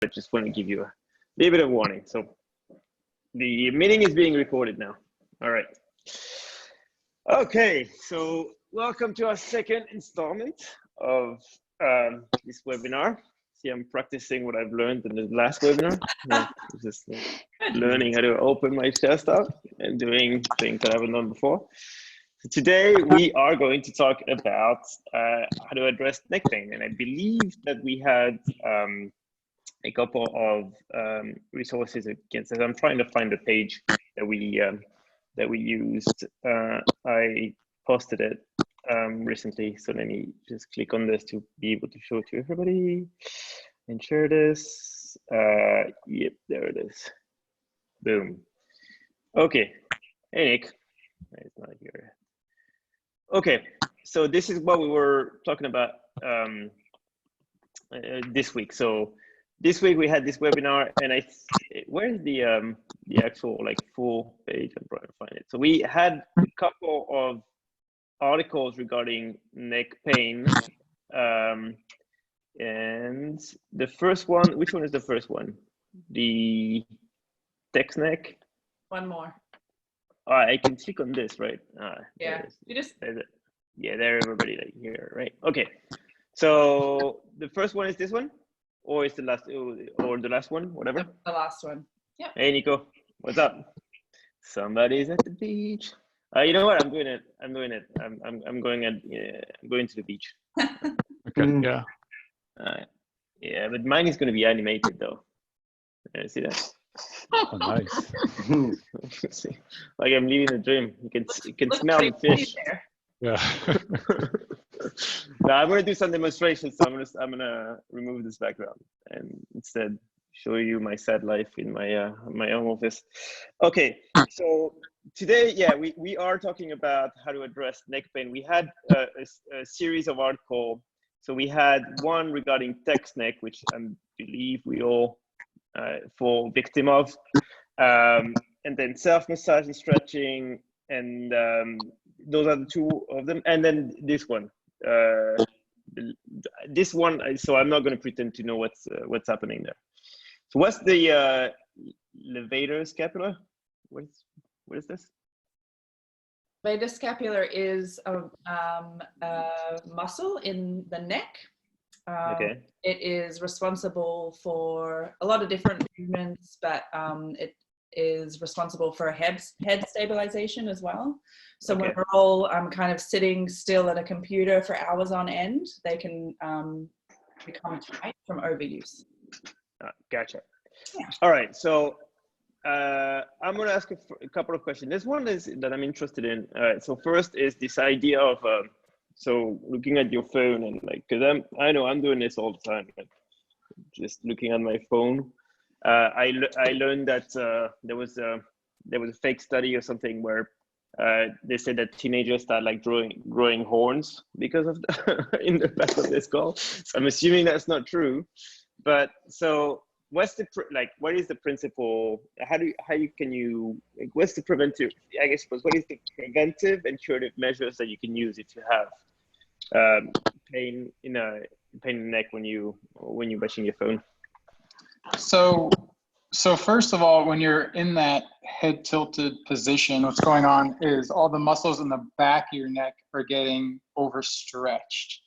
I just want to give you a little bit of warning. So the meeting is being recorded now. All right. Okay, so welcome to our second installment of this webinar. See, I'm practicing what I've learned in the last webinar. Just learning how to open my chest up and doing things that I haven't done before. So today we are going to talk about how to address neck pain, and I believe that we had a couple of resources against it. I'm trying to find the page that we used. I posted it recently, so let me just click on this to be able to show it to everybody and share this. Yep, there it is. Boom. Okay. Hey, Nick. It's not here. Okay, so this is what we were talking about this week. So this week we had this webinar, and where's the actual like full page? I'm trying to find it. So we had a couple of articles regarding neck pain, and the first one. Which one is the first one? The text neck. One more. I can click on this, right? Yeah, you just. Yeah, there, everybody like here, right? Okay. So the first one is this one, or is the last, or the last one, whatever. The last one. Yeah. Hey, Nico, what's up? Somebody's at the beach. You know what? I'm doing it. I'm going to the beach. Okay. Yeah. Yeah, but mine is going to be animated though. See that? Oh, nice. Like I'm living a dream. You can smell the fish. Yeah. Now I'm gonna do some demonstrations. So I'm gonna remove this background and instead show you my sad life in my my own office. Okay, so today, yeah, we are talking about how to address neck pain. We had a series of articles. So we had one regarding text neck, which I believe we all fall victim of, and then self-massage and stretching, and those are the two of them. And then this one, so I'm not going to pretend to know what's happening there. So what's the levator scapula? What is this? Levator scapular is a muscle in the neck. Okay. It is responsible for a lot of different movements, but it is responsible for head stabilization as well. So Okay. when we're all kind of sitting still at a computer for hours on end, they can become tight from overuse. Gotcha. Yeah. All right. So I'm going to ask a couple of questions. This one is that I'm interested in. So first is this idea of so looking at your phone and like, because I know I'm doing this all the time, like just looking at my phone. I learned that there was a fake study or something where they said that teenagers start like growing horns because of in the back of their skull. So I'm assuming that's not true. But so what is the principle? What's the preventive? I guess what is the preventive and curative measures that you can use if you have pain in the neck when you're watching your phone? So first of all, when you're in that head tilted position, what's going on is all the muscles in the back of your neck are getting overstretched.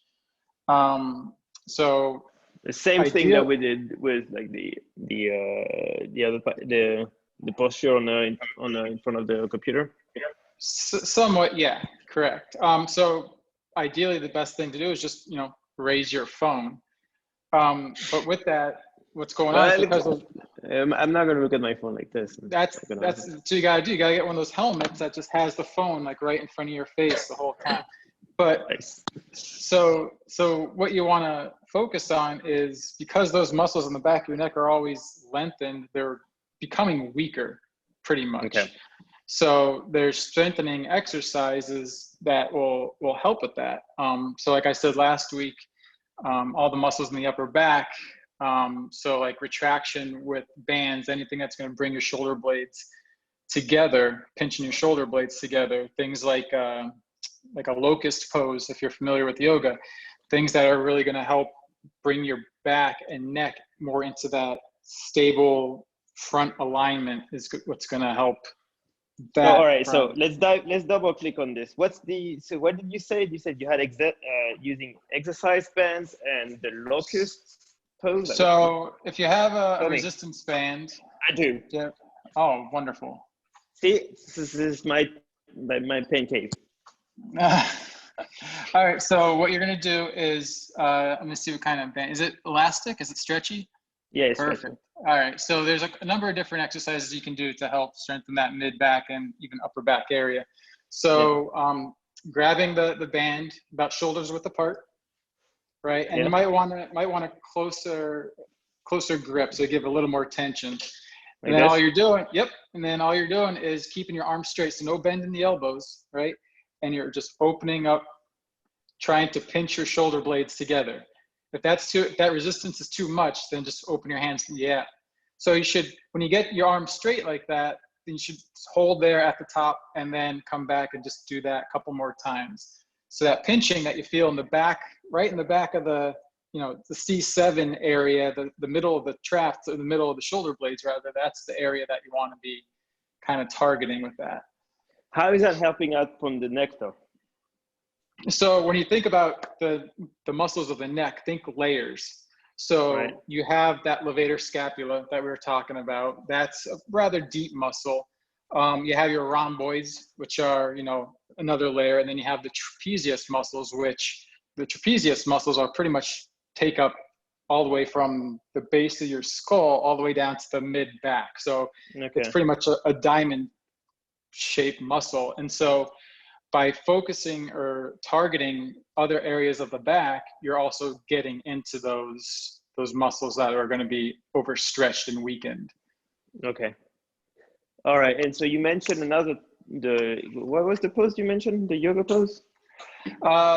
So the same thing that we did with like the other part, the posture in front of the computer. Somewhat, yeah, correct. So ideally, the best thing to do is just raise your phone. But with that, what's going on is because I'm not going to look at my phone like this. That's so you gotta get one of those helmets that just has the phone like right in front of your face the whole time. But nice. So what you want to focus on is, because those muscles in the back of your neck are always lengthened, they're becoming weaker pretty much. Okay. So there's strengthening exercises that will help with that. So like I said last week, all the muscles in the upper back. So like retraction with bands, anything that's going to bring your shoulder blades together, pinching your shoulder blades together, things like a locust pose, if you're familiar with yoga, things that are really going to help bring your back and neck more into that stable front alignment is what's going to help that. All right, so let's double click on this. So what did you say? You said you had using exercise bands and the locust pose? So if you have a resistance band. I do. Yeah. Oh, wonderful. See, this is my pain cave. All right, so what you're going to do is, I'm going to see what kind of band. Is it elastic? Is it stretchy? Yeah, it's perfect. stretchy. All right, so there's a number of different exercises you can do to help strengthen that mid back and even upper back area. So grabbing the band about shoulders width apart, right? And you might want a closer grip, so give a little more tension. And then all you're doing, and then all you're doing is keeping your arms straight, so no bend in the elbows, right? And you're just opening up, trying to pinch your shoulder blades together. If that resistance is too much, then just open your hands. Yeah. So you should, when you get your arms straight like that, then you should hold there at the top and then come back and just do that a couple more times. So that pinching that you feel in the back, right in the back of the, the C7 area, the middle of the traps, or the middle of the shoulder blades rather, that's the area that you want to be kind of targeting with that. How is that helping out from the neck though? So when you think about the muscles of the neck, think layers. So you have that levator scapula that we were talking about. That's a rather deep muscle. You have your rhomboids, which are, another layer. And then you have the trapezius muscles, which the trapezius muscles are pretty much take up all the way from the base of your skull all the way down to the mid back. So it's pretty much a diamond shaped muscle. And so by focusing or targeting other areas of the back, you're also getting into those muscles that are going to be overstretched and weakened. Okay. All right. And so you mentioned what was the pose you mentioned? The yoga pose?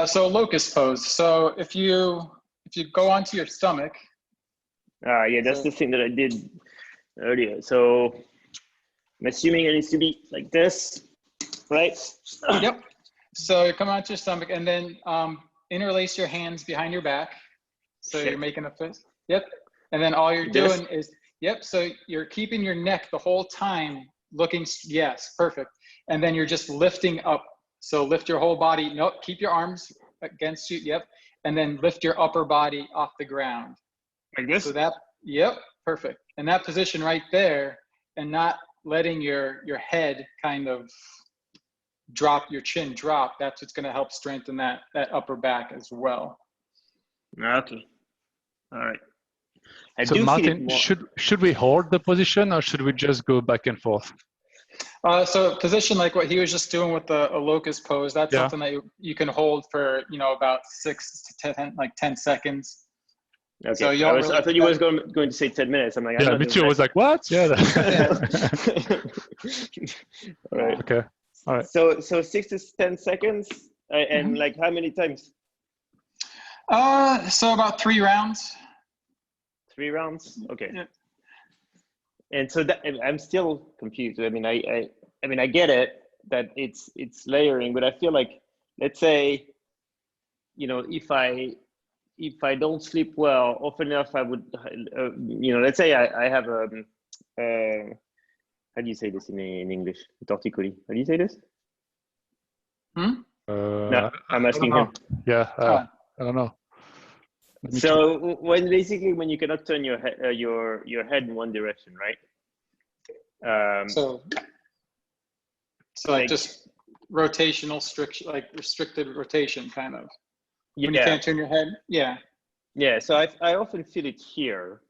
So locust pose. So if you go onto your stomach. Yeah, that's the thing that I did earlier. So I'm assuming it needs to be like this, right? Yep. So you come onto your stomach and then interlace your hands behind your back. So you're making a fist. Yep. And then all you're doing is, so you're keeping your neck the whole time looking, yes, perfect. And then you're just lifting up. So lift your whole body. Nope, keep your arms against you. Yep. And then lift your upper body off the ground. Like this? So perfect. And that position right there, and not letting your head kind of drop, your chin drop, that's what's going to help strengthen that upper back as well. Okay. All right. So Martin, should we hold the position or should we just go back and forth? So position like what he was just doing with a locust pose, that's something that you can hold for, about 6 to 10 seconds. Okay. So I thought you was going to say 10 minutes. I'm like, yeah, me too. I was like, what? Yeah. All right. Okay. All right. So 6 to 10 seconds, and like how many times? So about 3 rounds. 3 rounds. Okay. Yeah. And so I'm still confused. I mean, I get it that it's layering, but I feel like, let's say, if I don't sleep well often enough, I would, let's say I have how do you say this in English? Torticollis. How do you say this? No, I'm asking him. Yeah, I don't know. So when you cannot turn your head in one direction, right? So like just rotational restricted rotation kind of. When you can't turn your head. Yeah. Yeah. So I often feel it here.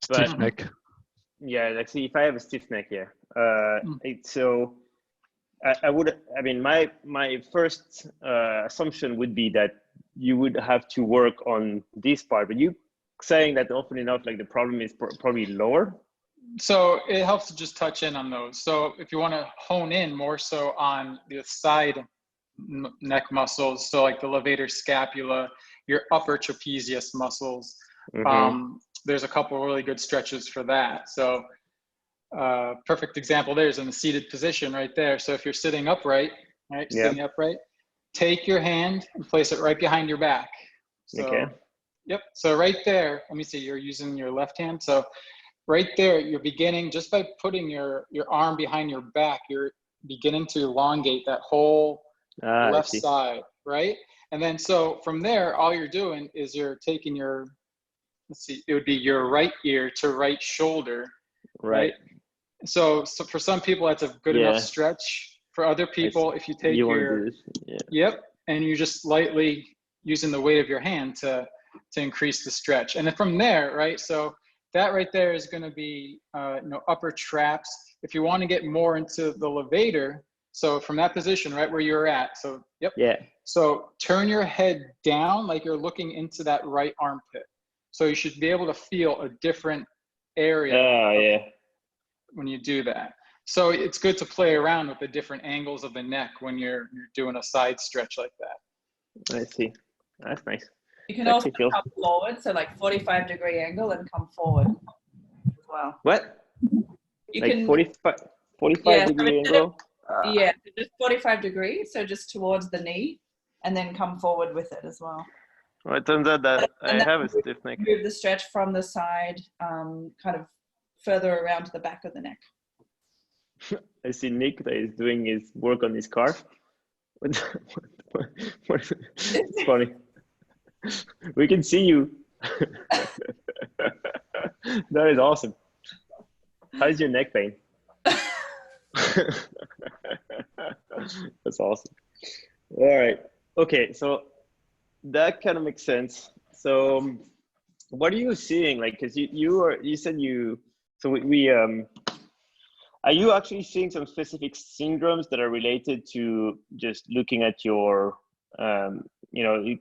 Stiff neck. Yeah, like see if I have a stiff neck, so my first assumption would be that you would have to work on this part, but you saying that often enough, like the problem is probably lower. So it helps to just touch in on those. So if you want to hone in more so on the side neck muscles, so like the levator scapula, your upper trapezius muscles, there's a couple of really good stretches for that. So perfect example there's in the seated position right there. So if you're sitting upright, sitting upright, take your hand and place it right behind your back. So Yep. So right there, let me see, you're using your left hand. So right there, you're beginning, just by putting your arm behind your back, you're beginning to elongate that whole left side, right? And then so from there, all you're doing is you're taking your, let's see, it would be your right ear to right shoulder, right? So for some people, that's a good enough stretch. For other people, if you take your, yep, and you're just lightly using the weight of your hand to increase the stretch. And then from there, right, so that right there is going to be, you know, upper traps. If you want to get more into the levator, so from that position, right where you're at, so, yep. Yeah. So turn your head down like you're looking into that right armpit. So you should be able to feel a different area when you do that. So it's good to play around with the different angles of the neck when you're doing a side stretch like that. I see. That's nice. You can also come forward, so like 45-degree angle and come forward as well. What? You like can 45 degree angle? Yeah, just 45 degrees, so just towards the knee, and then come forward with it as well. Well, it turns out that I have a stiff neck. Move the stretch from the side, kind of further around to the back of the neck. I see Nick that is doing his work on his car. It's funny. We can see you. That is awesome. How's your neck pain? That's awesome. All right. Okay. So that kind of makes sense. So what are you seeing? Like, cause you said are you actually seeing some specific syndromes that are related to just looking at your, you know,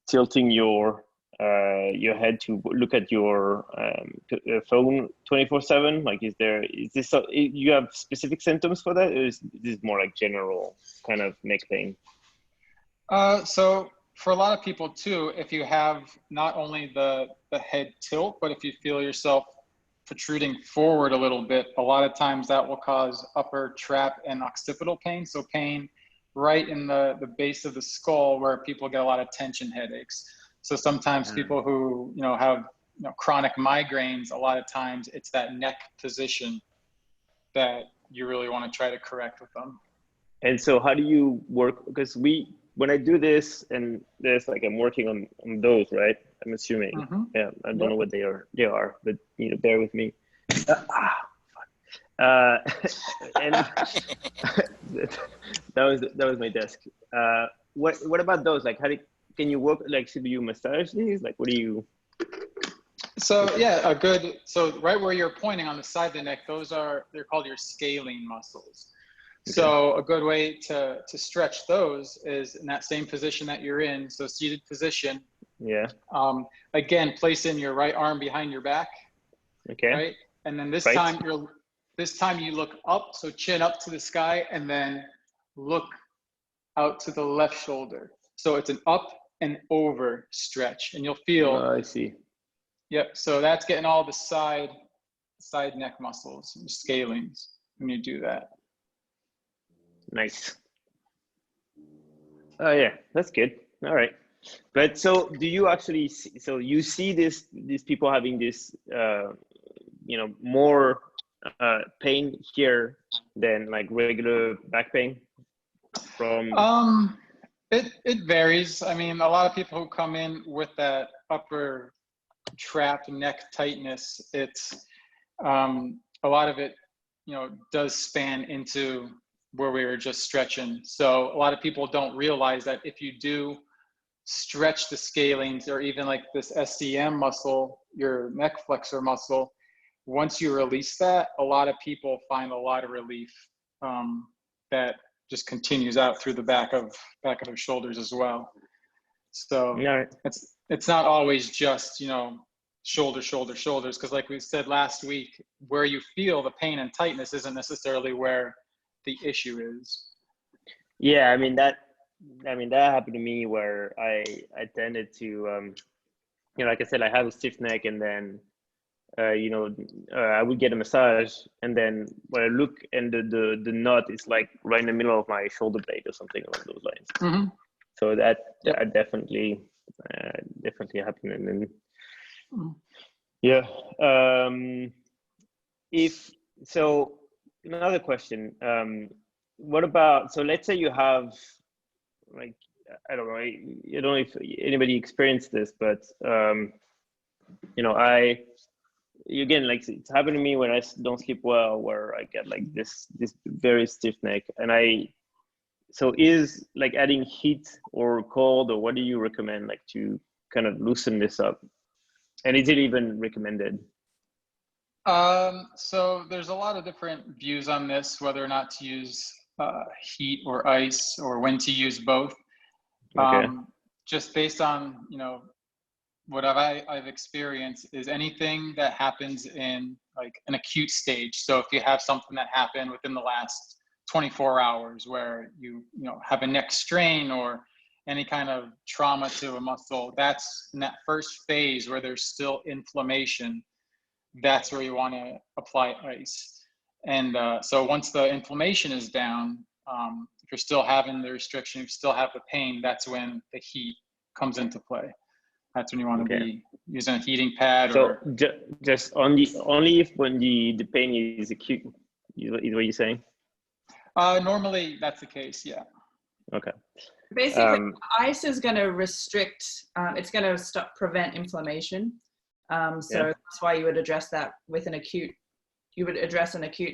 tilting your head to look at your phone 24/7? Like, you have specific symptoms for that, or is this more like general kind of neck pain? So for a lot of people too, if you have not only the head tilt, but if you feel yourself protruding forward a little bit, a lot of times that will cause upper trap and occipital pain. So pain right in the base of the skull where people get a lot of tension headaches. So sometimes people who, you know, have, you know, chronic migraines, a lot of times it's that neck position that you really want to try to correct with them. And so how do you work? Because when I do this, and there's like, I'm working on those, right? I'm assuming. Yeah, I don't know what they are, but you know, bear with me. And that was my desk. What about those? Like, can you work? Like, should you massage these? Like, what do you? So yeah, so right where you're pointing on the side of the neck, they're called your scalene muscles. Okay. So a good way to stretch those is in that same position that you're in. So seated position. Yeah. Again, place in your right arm behind your back. Okay. Right. And then this time you look up, so chin up to the sky, and then look out to the left shoulder. So it's an up and over stretch, and you'll feel. I see. Yep. So that's getting all the side neck muscles and scalenes when you do that. Nice. Oh yeah, that's good. All right. But so do you actually see, so you see these people having this you know, more pain here than like regular back pain from it varies. I mean, a lot of people who come in with that upper trap neck tightness, it's a lot of it, you know, does span into where we were just stretching. So a lot of people don't realize that if you do stretch the scalenes, or even like this SCM muscle, your neck flexor muscle, once you release that, a lot of people find a lot of relief that just continues out through the back of their shoulders as well. So yeah, it's not always just, you know, shoulders, because like we said last week, where you feel the pain and tightness isn't necessarily where the issue is. Yeah, I mean that happened to me, where I tended to you know, like I said, I have a stiff neck, and then you know, I would get a massage, and then when I look, and the knot is like right in the middle of my shoulder blade or something along those lines. So that definitely definitely happen. And then, yeah. If so, another question. What about, so let's say you have, like, I don't know, I don't know if anybody experienced this, but you know, again, like it's happened to me when I don't sleep well, where I get like this very stiff neck, and so is like adding heat or cold, or what do you recommend, like to kind of loosen this up? And is it even recommended? So there's a lot of different views on this, whether or not to use heat or ice, or when to use both. Okay. Just based on, you know, what I've experienced is anything that happens in like an acute stage. So if you have something that happened within the last 24 hours where you have a neck strain or any kind of trauma to a muscle, that's in that first phase where there's still inflammation. That's where you want to apply ice. And so once the inflammation is down, if you're still having the restriction, you still have the pain, that's when the heat comes into play. That's when you want to be using a heating pad. So just only if when the pain is acute, is what you're saying? Normally that's the case, yeah. Okay. Basically, ice is going to restrict, it's going to prevent inflammation. So that's why you would address that with an acute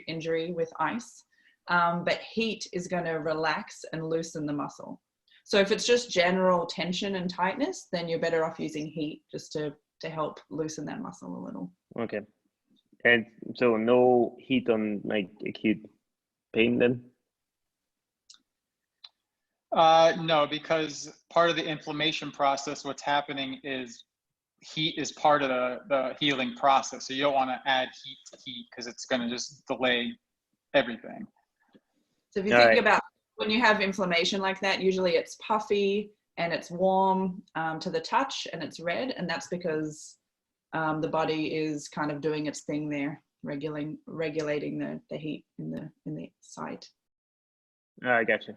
injury with ice. But heat is going to relax and loosen the muscle. So if it's just general tension and tightness, then you're better off using heat just to help loosen that muscle a little. Okay. And so no heat on like acute pain then? No, because part of the inflammation process, what's happening is heat is part of the healing process. So you don't want to add heat to heat because it's going to just delay everything. So if you think about when you have inflammation like that, usually it's puffy and it's warm to the touch and it's red, and that's because the body is kind of doing its thing there, regulating the heat in the site. I got you.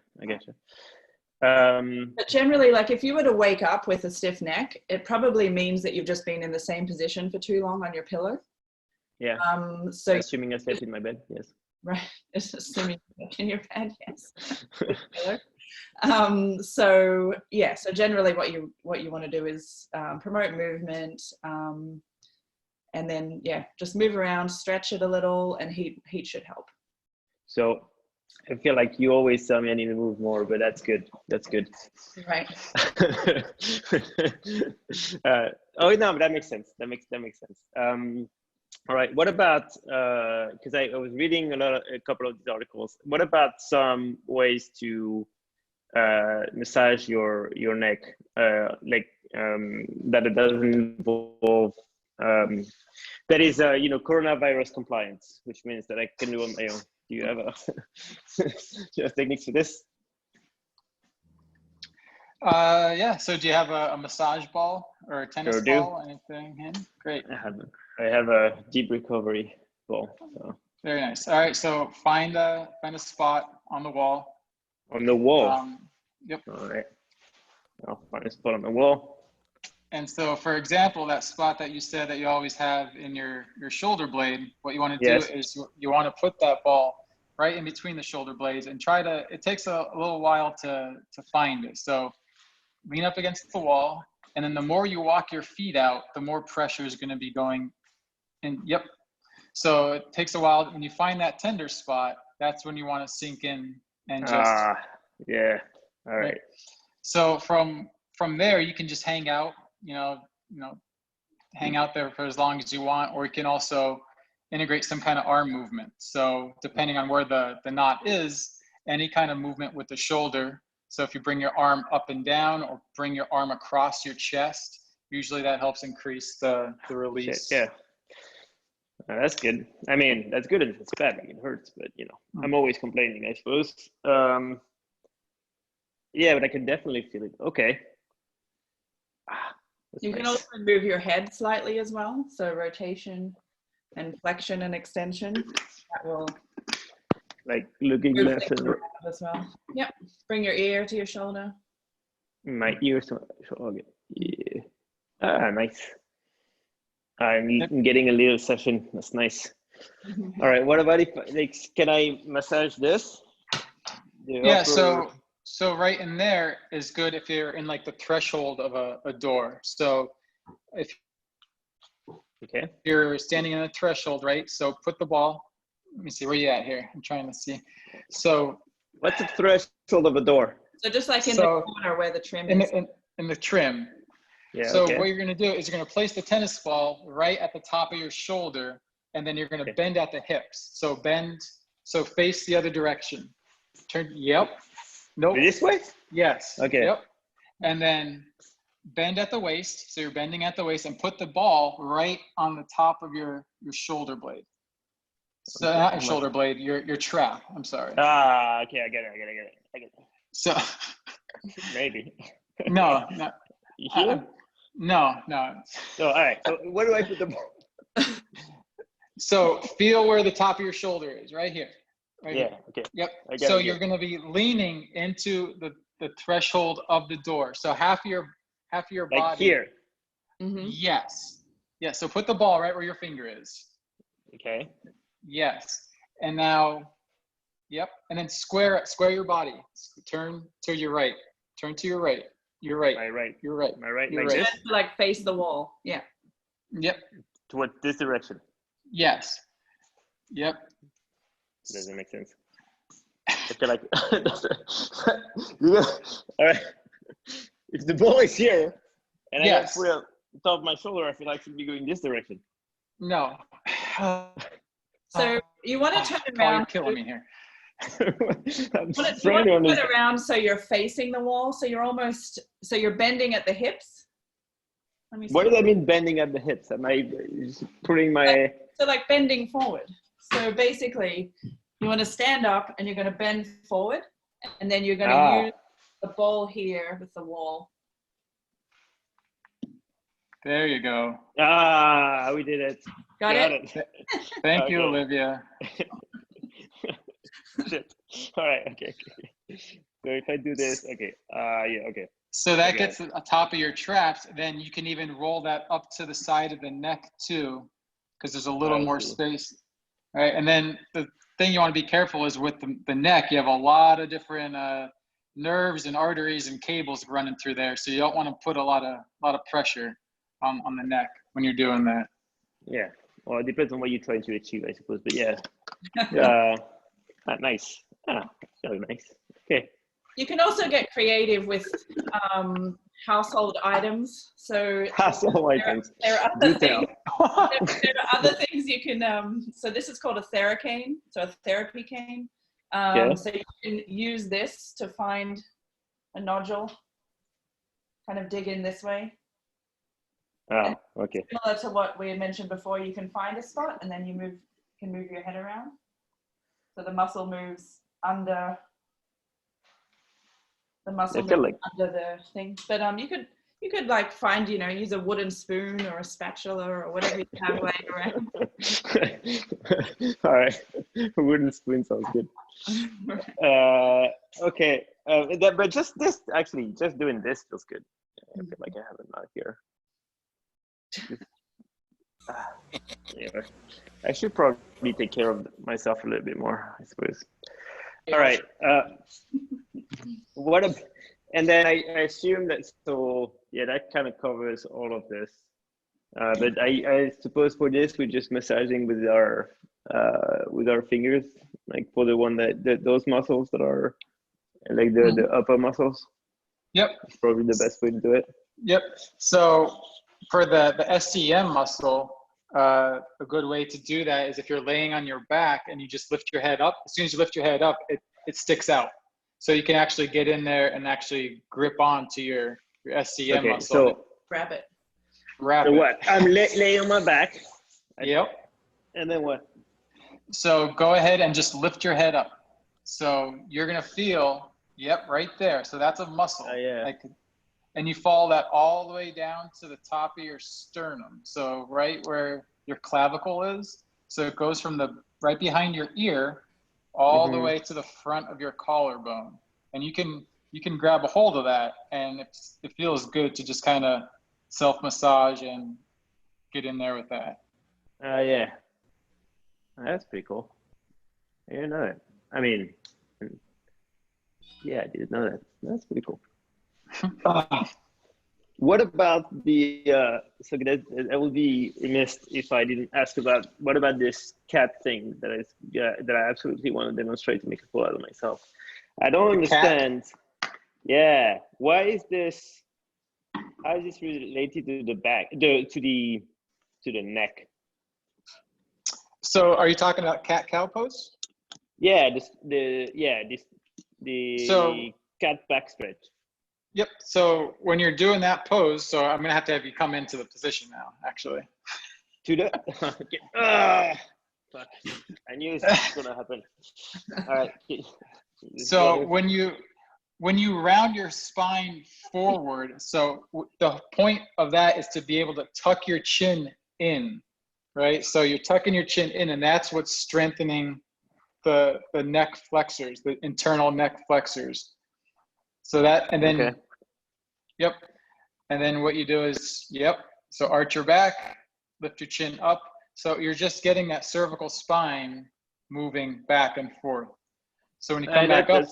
But generally, like if you were to wake up with a stiff neck, it probably means that you've just been in the same position for too long on your pillow. Yeah. So assuming I slept in my bed, yes. Right, assuming in your bed, yes. So yeah, so generally what you want to do is promote movement, and then just move around, stretch it a little, and heat should help. So I feel like you always tell me I need to move more, but that's good. Right. Oh no, but that makes sense. That makes sense. All right. What about, because I was reading a couple of these articles. What about some ways to massage your neck, like that it doesn't involve that is coronavirus compliance, which means that I can do on my own. Do you have techniques for this? Yeah. So do you have a massage ball or a tennis ball? Anything in? Great. I have a deep recovery ball. So. Very nice. All right. So find a spot on the wall. On the wall. Yep. All right. I'll find a spot on the wall. And so, for example, that spot that you said that you always have in your shoulder blade, what you want to do is you want to put that ball right in between the shoulder blades and try to, it takes a little while to find it. So lean up against the wall, and then the more you walk your feet out, the more pressure is going to be going in. Yep. So it takes a while. When you find that tender spot, that's when you want to sink in and just. Yeah. All right. So from there, you can just hang out, hang out there for as long as you want, or you can also integrate some kind of arm movement. So depending on where the knot is, any kind of movement with the shoulder. So if you bring your arm up and down or bring your arm across your chest, usually that helps increase the release. Yeah. That's good. I mean, that's good if it's bad, like it hurts, but I'm always complaining, I suppose. Yeah, but I can definitely feel it. Okay. You can also move your head slightly as well. So rotation and flexion and extension. That will like looking left and right as well. Yep. Bring your ear to your shoulder. My ears to my shoulder. Okay. Yeah. Nice. I'm getting a little session. That's nice. All right. What about if, like, can I massage this? Yeah. So right in there is good if you're in like the threshold of a door. So if you're standing in a threshold, right? So put the ball. Let me see, where you at here? I'm trying to see. So what's the threshold of a door? So just like in the corner where the trim is. In the trim. Yeah. So what you're gonna do is you're gonna place the tennis ball right at the top of your shoulder, and then you're gonna bend at the hips. So face the other direction. Turn, yep. Nope. This way? Yes. Okay. Yep. And then bend at the waist. So you're bending at the waist, and put the ball right on the top of your shoulder blade. So not your shoulder blade, your trap. I'm sorry. Okay, I get it. So maybe. No. Here? No. So all right. So where do I put the ball? So feel where the top of your shoulder is, right here. Right here. Okay. Yep. So you're going to be leaning into the threshold of the door. So half of your body. Like here. Mm-hmm. Yes. Yeah. So put the ball right where your finger is. Okay. Yes. And now, yep. And then square your body. Turn to your right. Turn to your right. You're right. My right. You're right. My right. You're Like right. this? Like face the wall. Yeah. Yep. Toward this direction. Yes. Yep. Doesn't make sense. I feel like all right. If the ball is here and I put it on top of my shoulder, I feel like I should be going this direction. No. So you want to turn Paul, around. you're killing me here. I'm You trying want to to understand. turn around so you're facing the wall. So you're bending at the hips. Let me see. What does that mean, bending at the hips? Am I just putting my... So like bending forward. So basically, you want to stand up and you're going to bend forward, and then you're going to use the ball here with the wall. There you go. We did it. Got it? Thank you, Olivia. Shit. All right. Okay. So if I do this, okay. Okay. So that gets to the top of your traps. Then you can even roll that up to the side of the neck too, because there's a little more space. All right. And then the thing you want to be careful is with the neck, you have a lot of different nerves and arteries and cables running through there. So you don't want to put a lot of pressure on the neck when you're doing that. Yeah. Well, it depends on what you're trying to achieve, I suppose. But yeah. Nice. Very nice. Okay. You can also get creative with household items. So household items. There are other things. There are other things you can. So this is called a TheraCane, so a therapy cane. So you can use this to find a nodule. Kind of dig in this way. Oh, okay. Similar to what we had mentioned before, you can find a spot and then you can move your head around. So the muscle moves under. The muscle moves under the thing. But you could like find, use a wooden spoon or a spatula or whatever you have laying around. All right. A wooden spoon sounds good. Okay. But just doing this feels good. I feel like I have a knot here. Anyway, I should probably take care of myself a little bit more, I suppose. All right. And then I assume that, that kind of covers all of this. But I suppose for this, we're just massaging with our fingers, like for the one those muscles that are like the upper muscles. Yep. It's probably the best way to do it. Yep. So for the SCM muscle, a good way to do that is if you're laying on your back and you just lift your head up. As soon as you lift your head up, it sticks out. So you can actually get in there and actually grip onto your SCM muscle. So wrap it. So what? I'm laying on my back. Yep. And then what? So go ahead and just lift your head up. So you're gonna feel, right there. So that's a muscle. And you follow that all the way down to the top of your sternum. So right where your clavicle is. So it goes from right behind your ear all the way to the front of your collarbone. And you can grab a hold of that, and it feels good to just kind of self-massage and get in there with that. Yeah. That's pretty cool. I didn't know that. I mean, yeah, I didn't know that. That's pretty cool. What about the, so that would be remiss if I didn't ask about, what about this cat thing that I absolutely want to demonstrate to make a fool out of myself? I don't understand. Yeah. Why is this, how is this related to the back, to the neck? So are you talking about cat-cow pose? Yeah, the cat back stretch. Yep. So when you're doing that pose, so I'm gonna have to have you come into the position now, actually. To the fuck. I knew this was gonna happen. All right. So when you round your spine forward, so the point of that is to be able to tuck your chin in, right? So you're tucking your chin in, and that's what's strengthening the neck flexors, the internal neck flexors. So that, and then, okay. Yep. And then what you do is, yep. So arch your back, lift your chin up. So you're just getting that cervical spine moving back and forth. So when you come back up,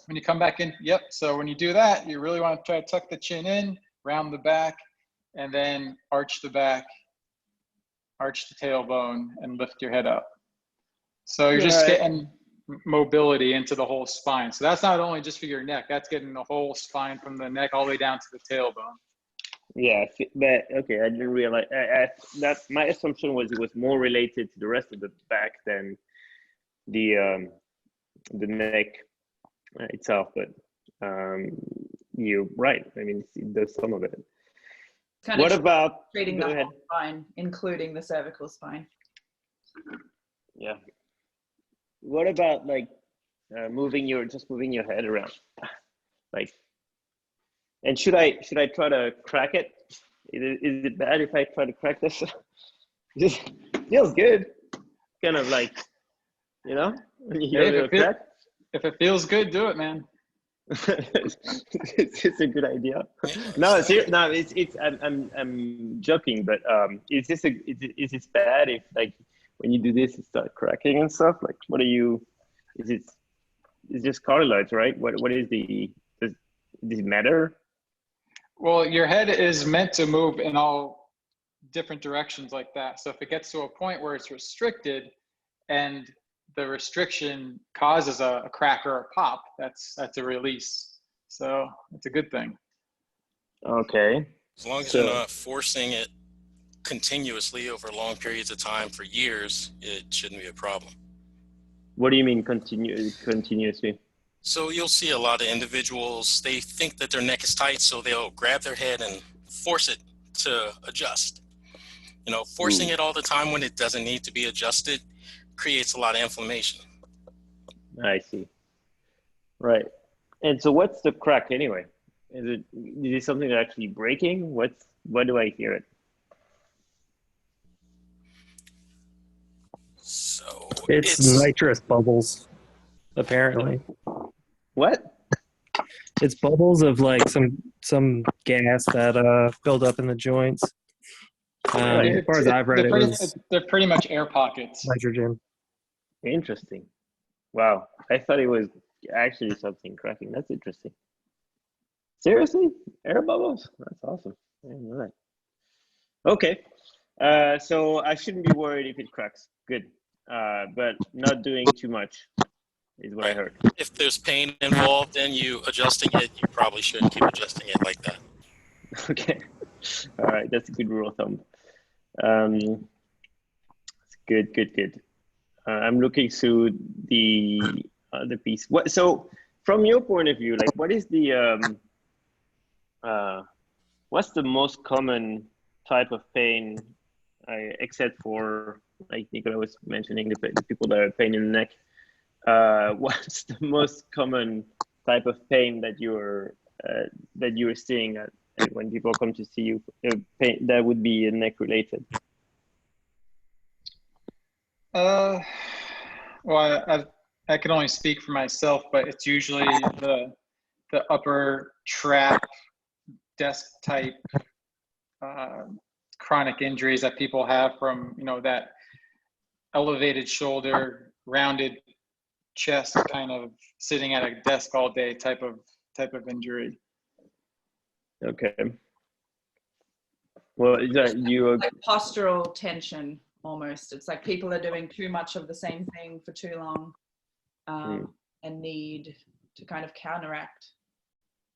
when you come back in, yep. So when you do that, you really want to try to tuck the chin in, round the back, and then arch the back, arch the tailbone, and lift your head up. So you're just getting mobility into the whole spine. So that's not only just for your neck, that's getting the whole spine from the neck all the way down to the tailbone. Yeah, but okay, I didn't realize that my assumption was it was more related to the rest of the back than the neck itself, but you're right. I mean, it does some of it. What about treating the whole spine, including the cervical spine? Yeah. What about like moving your head around, like? And should I try to crack it? Is it bad if I try to crack this? It feels good, kind of like, you know, when you hey, if it feels good, do it, man. It's a good idea. No, it's I'm joking, but is this bad if like when you do this it start cracking and stuff? Like, what are you? It's just cartilage, right? What is does it matter? Well, your head is meant to move in all different directions like that. So if it gets to a point where it's restricted and the restriction causes a crack or a pop, that's a release. So it's a good thing. Okay. As long as you're not forcing it continuously over long periods of time for years, it shouldn't be a problem. What do you mean continuously? So you'll see a lot of individuals, they think that their neck is tight, so they'll grab their head and force it to adjust. You know, forcing it all the time when it doesn't need to be adjusted creates a lot of inflammation. I see. Right. And so what's the crack anyway? Is it something that's actually breaking? Why do I hear it? So it's nitrous bubbles, apparently. What? It's bubbles of like some gas that build up in the joints. As far as I've read, they're pretty much air pockets. Nitrogen. Interesting. Wow. I thought it was actually something cracking. That's interesting. Seriously? Air bubbles? That's awesome. I didn't know that. Okay. So I shouldn't be worried if it cracks. Good. But not doing too much is what I heard. If there's pain involved in you adjusting it, you probably shouldn't keep adjusting it like that. Okay. All right. That's a good rule of thumb. Good. I'm looking through the piece. So from your point of view, like what is the what's the most common type of pain, except for like Nicola was mentioning the people that are pain in the neck? What's the most common type of pain that you're seeing when people come to see you? Pain that would be neck related. Well, I can only speak for myself, but it's usually the upper trap desk type chronic injuries that people have from, you know, that elevated shoulder, rounded chest, kind of sitting at a desk all day type of injury. Okay. Well, is that you? Like postural tension almost. It's like people are doing too much of the same thing for too long, and need to kind of counteract,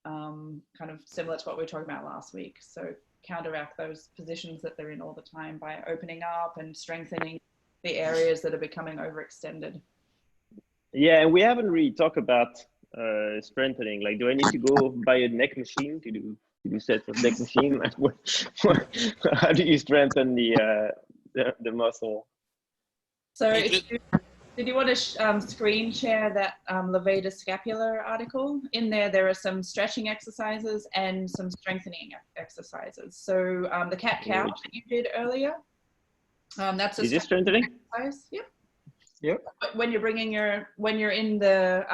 kind of similar to what we were talking about last week. So counteract those positions that they're in all the time by opening up and strengthening the areas that are becoming overextended. Yeah, and we haven't really talked about strengthening. Like, do I need to go buy a neck machine to do sets of neck machine? Like, how do you strengthen the muscle? So did you want to screen share that levator scapular article? In there are some stretching exercises and some strengthening exercises. So the cat-cow that you did earlier, that's a strengthening exercise. Yep. Yep. When you're in the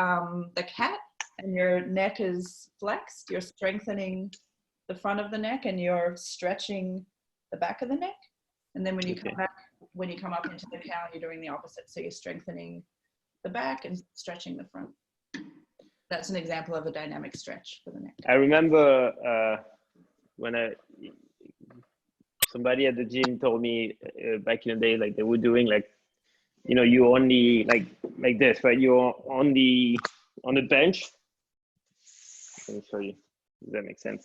cat and your neck is flexed, you're strengthening the front of the neck and you're stretching the back of the neck. And then when you come up into the cow, you're doing the opposite. So you're strengthening the back and stretching the front. That's an example of a dynamic stretch for the neck. I remember when somebody at the gym told me back in the day, like they were doing like, you know, you only like this, right? You're on the bench. Let me show you. Does that make sense?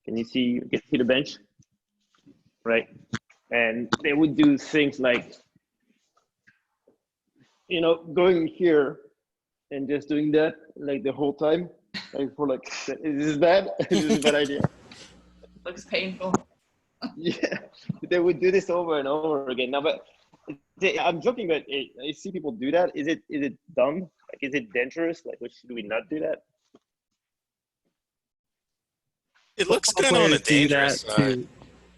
Can you see the bench? Right. And they would do things like, you know, going here and just doing that like the whole time. Like for like, is this bad? Is this a bad idea? Looks painful. Yeah, they would do this over and over again. Now, but I'm joking, but I see people do that. Is it dumb? Like, is it dangerous? Like, should we not do that? It looks kind of on the dangerous side.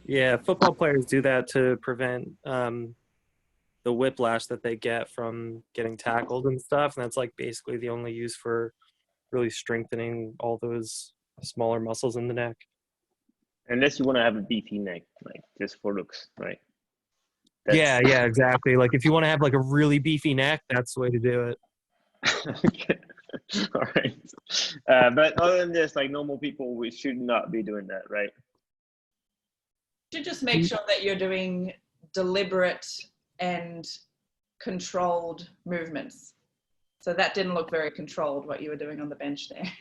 Yeah, football players do that to prevent the whiplash that they get from getting tackled and stuff. And that's like basically the only use for really strengthening all those smaller muscles in the neck. Unless you want to have a beefy neck, like just for looks, right? Yeah, exactly. Like if you want to have like a really beefy neck, that's the way to do it. Okay. All right. But other than this, like normal people, we should not be doing that, right? You should just make sure that you're doing deliberate and controlled movements. So that didn't look very controlled, what you were doing on the bench there.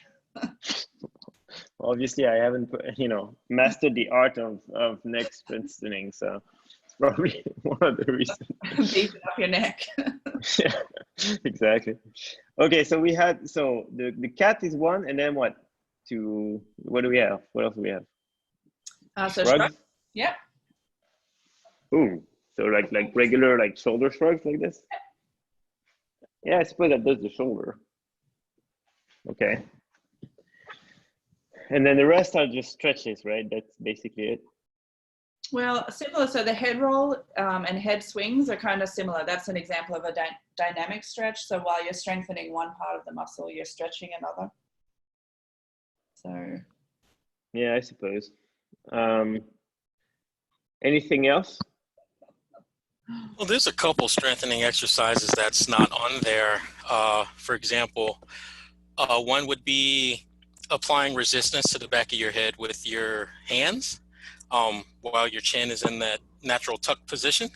Obviously, I haven't, mastered the art of neck strengthening, so it's probably one of the reasons. Beefing up your neck. Yeah, exactly. Okay, so we had, the cat is one, and then what? What do we have? What else do we have? Shrugs. Yep. Ooh, so like regular shoulder shrugs like this? Yeah, I suppose that does the shoulder. Okay. And then the rest are just stretches, right? That's basically it. Well, similar. So the head roll and head swings are kind of similar. That's an example of a dynamic stretch. So while you're strengthening one part of the muscle, you're stretching another. So. Yeah, I suppose. Anything else? Well, there's a couple strengthening exercises that's not on there. For example, one would be applying resistance to the back of your head with your hands while your chin is in that natural tuck position.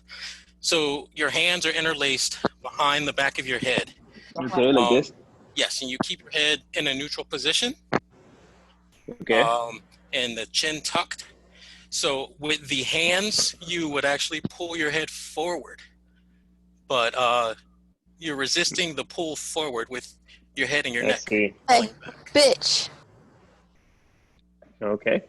So your hands are interlaced behind the back of your head. Okay, like this? Yes, and you keep your head in a neutral position. Okay. And the chin tucked. So with the hands, you would actually pull your head forward, but you're resisting the pull forward with your head and your neck. See. Hey, bitch. Okay.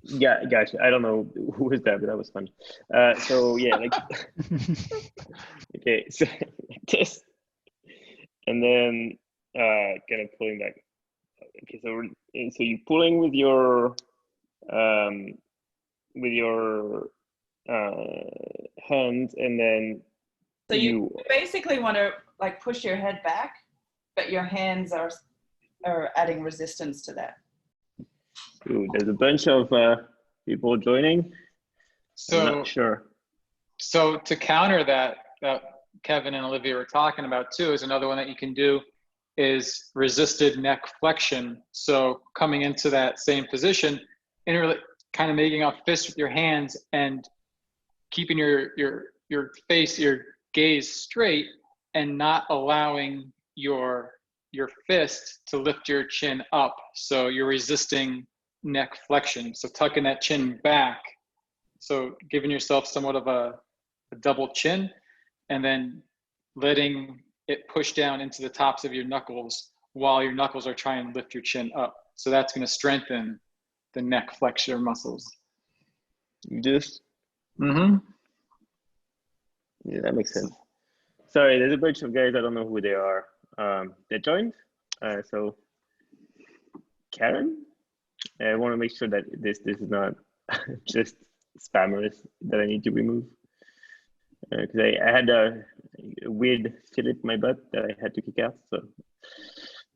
Yeah, gotcha. I don't know who is that, but that was fun. So yeah, like okay, so like this, and then kind of pulling back. Okay, so you're pulling with your hands, and then so you basically want to like push your head back but your hands are adding resistance to that. Ooh, there's a bunch of people joining. I'm not sure. So to counter that Kevin and Olivia were talking about too, is another one that you can do is resisted neck flexion. So coming into that same position, kind of making a fist with your hands and keeping your face, your gaze straight, and not allowing your fist to lift your chin up. So you're resisting neck flexion. So tucking that chin back. So giving yourself somewhat of a double chin, and then letting it push down into the tops of your knuckles while your knuckles are trying to lift your chin up. So that's going to strengthen the neck flexor muscles. Just. Mm-hmm. Yeah, that makes sense. Sorry, there's a bunch of guys, I don't know who they are. They joined. So Karen, I want to make sure that this is not just spammers that I need to remove. Because I had a weird fillet in my butt that I had to kick out. So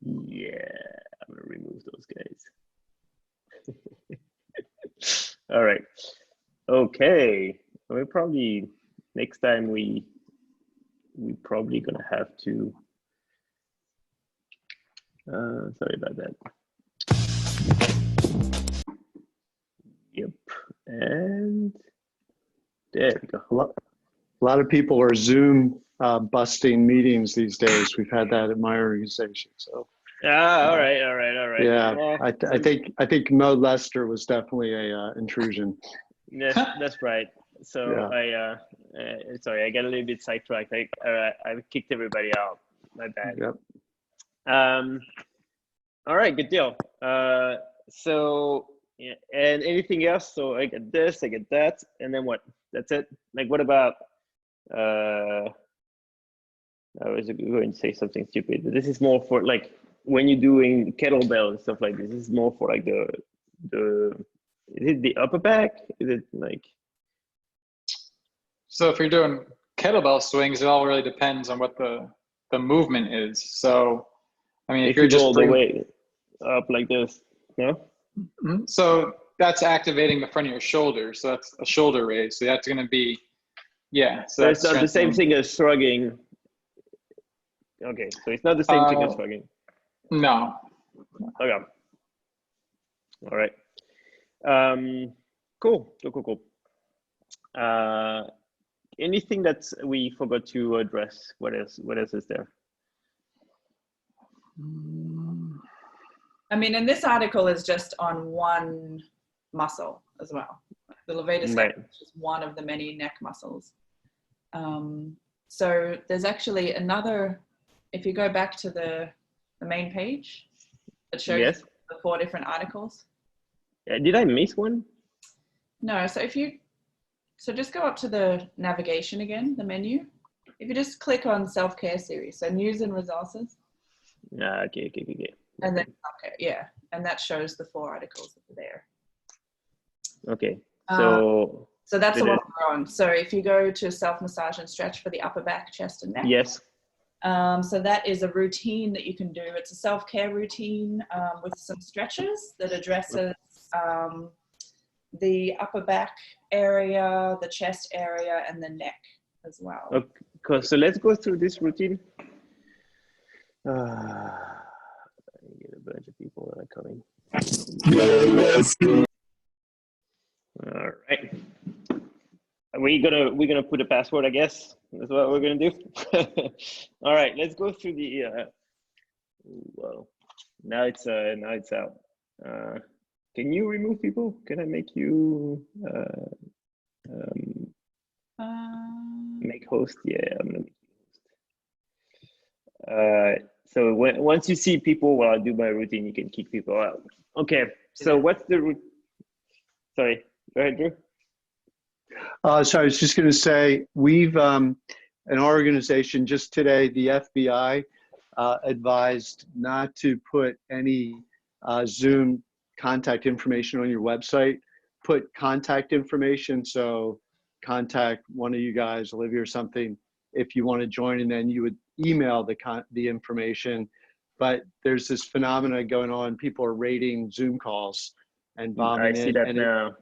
yeah, I'm gonna remove those guys. All right. Okay. We're probably next time we probably gonna have to. Sorry about that. Yep. And there we go. A lot of people are Zoom busting meetings these days. We've had that at my organization. So. All right. Yeah, Well, I think Mo Lester was definitely a intrusion. Yes, that's right. So yeah. Sorry, I got a little bit sidetracked. I kicked everybody out. My bad. Yep. All right, good deal. So yeah, and anything else? So I get this, I get that, and then what? That's it. Like, what about? I was going to say something stupid, but this is more for like when you're doing kettlebell and stuff like this. This is more for like the. Is it the upper back? Is it like? So if you're doing kettlebell swings, it all really depends on what the movement is. So, I mean, if you're just all the way up like this, no? Mm-hmm. So that's activating the front of your shoulder. So that's a shoulder raise. So that's going to be, yeah. So it's not the same thing as shrugging. Okay, so it's not the same thing as shrugging. No. Okay. All right. Cool. Anything that we forgot to address? What else is there? I mean, and this article is just on one muscle as well. The levator scapula is just one of the many neck muscles. So there's actually another, if you go back to the main page, it shows the 4 different articles. Did I miss one? No, so just go up to the navigation again, the menu. If you just click on self-care series, so news and resources. Okay. And then self-care, yeah. And that shows the 4 articles that are there. Okay. So that's the one we're on. So if you go to self-massage and stretch for the upper back, chest, and neck. Yes. So that is a routine that you can do. It's a self-care routine with some stretches that addresses the upper back area, the chest area, and the neck as well. Okay, so let's go through this routine. I get a bunch of people that are coming. All right. We're gonna put a password, I guess. That's what we're gonna do. All right, let's go through the. Well, now it's out. Can you remove people? Can I make you make host? Yeah, I'm gonna make you host. So once you see people while I do my routine, you can kick people out. Okay. So what's the route? Sorry. Go ahead, Drew. So I was just going to say, we've, in our organization just today, the FBI advised not to put any Zoom contact information on your website. Put contact information, so contact one of you guys, Olivia or something, if you want to join, and then you would email the information but there's this phenomena going on. People are raiding Zoom calls and bombing I see it. that and now.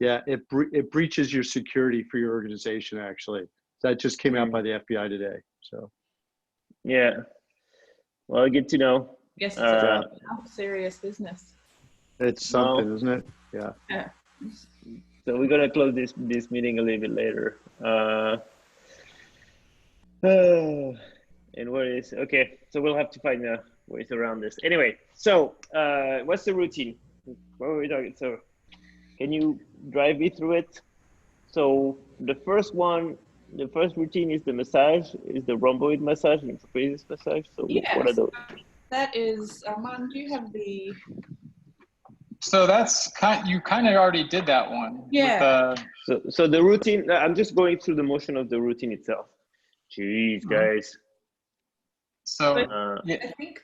it breaches your security for your organization, actually. That just came out by the FBI today. So yeah, well, good to know. Yes, it's a serious business. it's something, isn't it? Yeah. Yeah. So we're gonna close this meeting a little bit later. And what is okay? So we'll have to find ways around this. Anyway, so what's the routine? What were we talking? So can you drive me through it? So the first routine is the massage, is the rhomboid massage and trapezius massage. So yes, what are those? That is, Martin, do you have the? So that's you kind of already did that one. Yeah. So the routine, I'm just going through the motion of the routine itself. Jeez, guys. So I think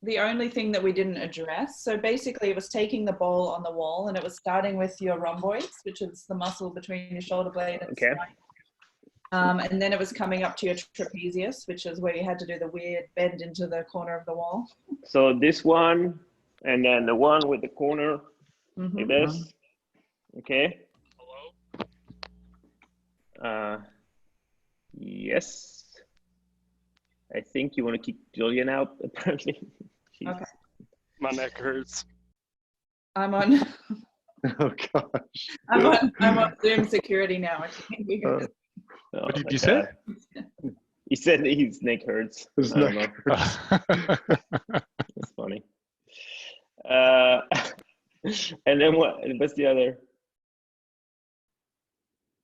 the only thing that we didn't address, so basically it was taking the ball on the wall and it was starting with your rhomboids, which is the muscle between your shoulder blade and spine. And then it was coming up to your trapezius, which is where you had to do the weird bend into the corner of the wall. So this one, and then the one with the corner, like this. Okay. Hello? Yes. I think you want to kick Julian out, apparently. Okay. My neck hurts. I'm on. Oh gosh. I'm on Zoom security now. What did you say? He said his neck hurts. His neck hurts. That's funny. And then what's the other?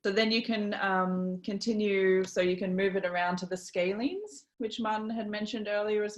So then you can continue, so you can move it around to the scalenes, which Martin had mentioned earlier as well.